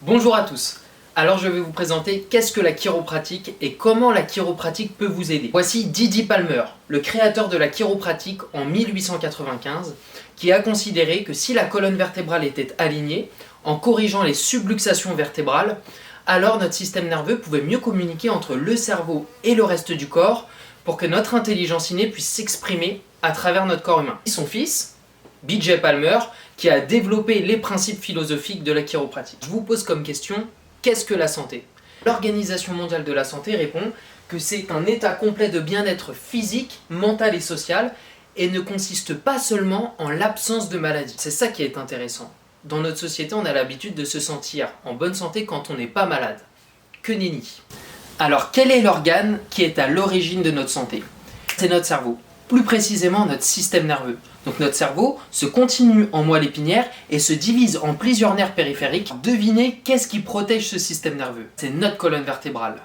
Bonjour à tous. Alors je vais vous présenter qu'est-ce que la chiropratique et comment la chiropratique peut vous aider. Voici Didi Palmer, le créateur de la chiropratique en 1895, qui a considéré que si la colonne vertébrale était alignée, en corrigeant les subluxations vertébrales, alors notre système nerveux pouvait mieux communiquer entre le cerveau et le reste du corps pour que notre intelligence innée puisse s'exprimer à travers notre corps humain. Son fils, B.J. Palmer, qui a développé les principes philosophiques de la chiropratique. Je vous pose comme question, qu'est-ce que la santé? L'Organisation mondiale de la santé répond que c'est un état complet de bien-être physique, mental et social et ne consiste pas seulement en l'absence de maladie. C'est ça qui est intéressant. Dans notre société, on a l'habitude de se sentir en bonne santé quand on n'est pas malade. Que nenni. Alors, quel est l'organe qui est à l'origine de notre santé? C'est notre cerveau. Plus précisément notre système nerveux. Donc notre cerveau se continue en moelle épinière et se divise en plusieurs nerfs périphériques. Devinez qu'est-ce qui protège ce système nerveux? C'est notre colonne vertébrale.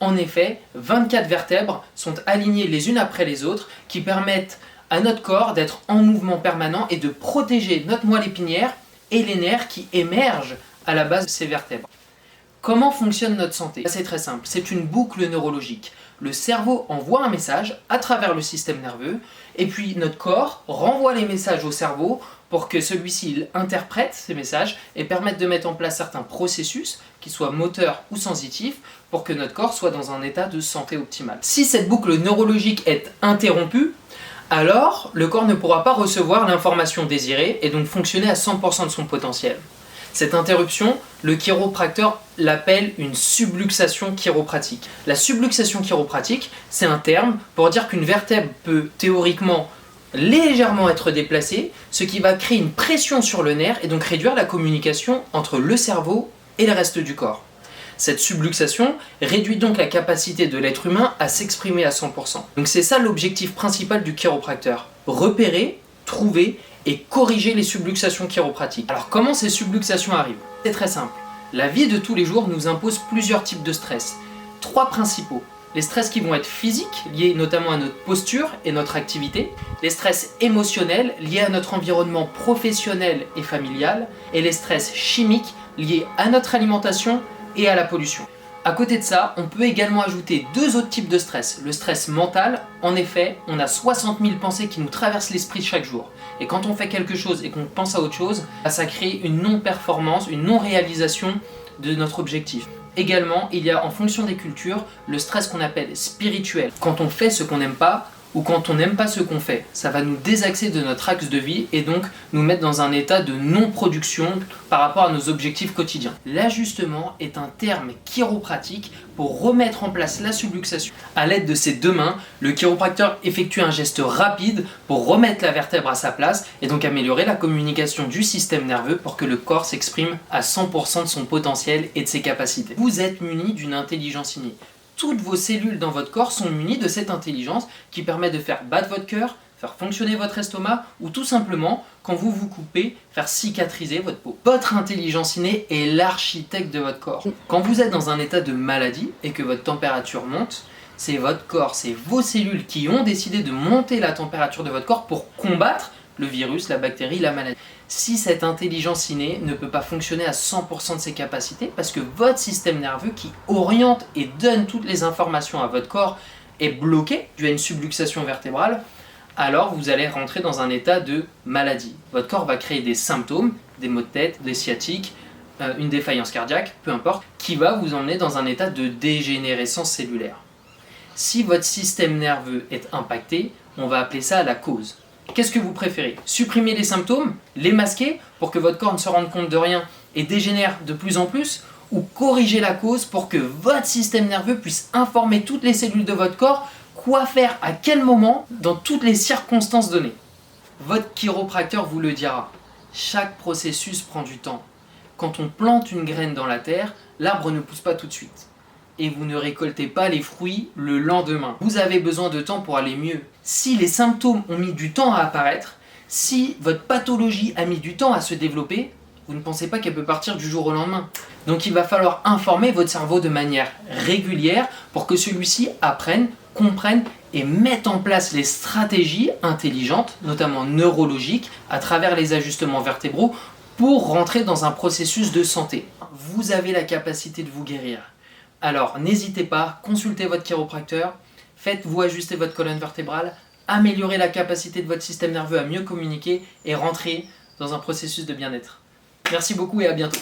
En effet, 24 vertèbres sont alignées les unes après les autres qui permettent à notre corps d'être en mouvement permanent et de protéger notre moelle épinière et les nerfs qui émergent à la base de ces vertèbres. Comment fonctionne notre santé? C'est très simple, c'est une boucle neurologique. Le cerveau envoie un message à travers le système nerveux et puis notre corps renvoie les messages au cerveau pour que celui-ci interprète ces messages et permette de mettre en place certains processus, qu'ils soient moteurs ou sensitifs, pour que notre corps soit dans un état de santé optimale. Si cette boucle neurologique est interrompue, alors le corps ne pourra pas recevoir l'information désirée et donc fonctionner à 100% de son potentiel. Cette interruption, le chiropracteur l'appelle une subluxation chiropratique. La subluxation chiropratique, c'est un terme pour dire qu'une vertèbre peut théoriquement légèrement être déplacée, ce qui va créer une pression sur le nerf et donc réduire la communication entre le cerveau et le reste du corps. Cette subluxation réduit donc la capacité de l'être humain à s'exprimer à 100%. Donc c'est ça l'objectif principal du chiropracteur. Repérer, trouver et corriger les subluxations chiropratiques. Alors comment ces subluxations arrivent? C'est très simple. La vie de tous les jours nous impose plusieurs types de stress. 3 principaux. Les stress qui vont être physiques, liés notamment à notre posture et notre activité. Les stress émotionnels, liés à notre environnement professionnel et familial. Et les stress chimiques, liés à notre alimentation et à la pollution. À côté de ça, on peut également ajouter 2 autres types de stress. Le stress mental, en effet, on a 60 000 pensées qui nous traversent l'esprit chaque jour. Et quand on fait quelque chose et qu'on pense à autre chose, ça crée une non-performance, une non-réalisation de notre objectif. Également, il y a en fonction des cultures, le stress qu'on appelle spirituel. Quand on fait ce qu'on n'aime pas, ou quand on n'aime pas ce qu'on fait, ça va nous désaxer de notre axe de vie et donc nous mettre dans un état de non-production par rapport à nos objectifs quotidiens. L'ajustement est un terme chiropratique pour remettre en place la subluxation. À l'aide de ses 2 mains, le chiropracteur effectue un geste rapide pour remettre la vertèbre à sa place et donc améliorer la communication du système nerveux pour que le corps s'exprime à 100% de son potentiel et de ses capacités. Vous êtes muni d'une intelligence innée. Toutes vos cellules dans votre corps sont munies de cette intelligence qui permet de faire battre votre cœur, faire fonctionner votre estomac ou tout simplement, quand vous vous coupez, faire cicatriser votre peau. Votre intelligence innée est l'architecte de votre corps. Quand vous êtes dans un état de maladie et que votre température monte, c'est votre corps, c'est vos cellules qui ont décidé de monter la température de votre corps pour combattre le virus, la bactérie, la maladie. Si cette intelligence innée ne peut pas fonctionner à 100% de ses capacités, parce que votre système nerveux qui oriente et donne toutes les informations à votre corps est bloqué dû à une subluxation vertébrale, alors vous allez rentrer dans un état de maladie. Votre corps va créer des symptômes, des maux de tête, des sciatiques, une défaillance cardiaque, peu importe, qui va vous emmener dans un état de dégénérescence cellulaire. Si votre système nerveux est impacté, on va appeler ça la cause. Qu'est-ce que vous préférez? Supprimer les symptômes, les masquer pour que votre corps ne se rende compte de rien et dégénère de plus en plus? Ou corriger la cause pour que votre système nerveux puisse informer toutes les cellules de votre corps quoi faire à quel moment dans toutes les circonstances données? Votre chiropracteur vous le dira. Chaque processus prend du temps. Quand on plante une graine dans la terre, l'arbre ne pousse pas tout de suite. Et vous ne récoltez pas les fruits le lendemain. Vous avez besoin de temps pour aller mieux. Si les symptômes ont mis du temps à apparaître, si votre pathologie a mis du temps à se développer, vous ne pensez pas qu'elle peut partir du jour au lendemain. Donc il va falloir informer votre cerveau de manière régulière pour que celui-ci apprenne, comprenne et mette en place les stratégies intelligentes, notamment neurologiques, à travers les ajustements vertébraux pour rentrer dans un processus de santé. vous avez la capacité de vous guérir. Alors n'hésitez pas, consultez votre chiropracteur, faites-vous ajuster votre colonne vertébrale, améliorez la capacité de votre système nerveux à mieux communiquer et rentrez dans un processus de bien-être. Merci beaucoup et à bientôt.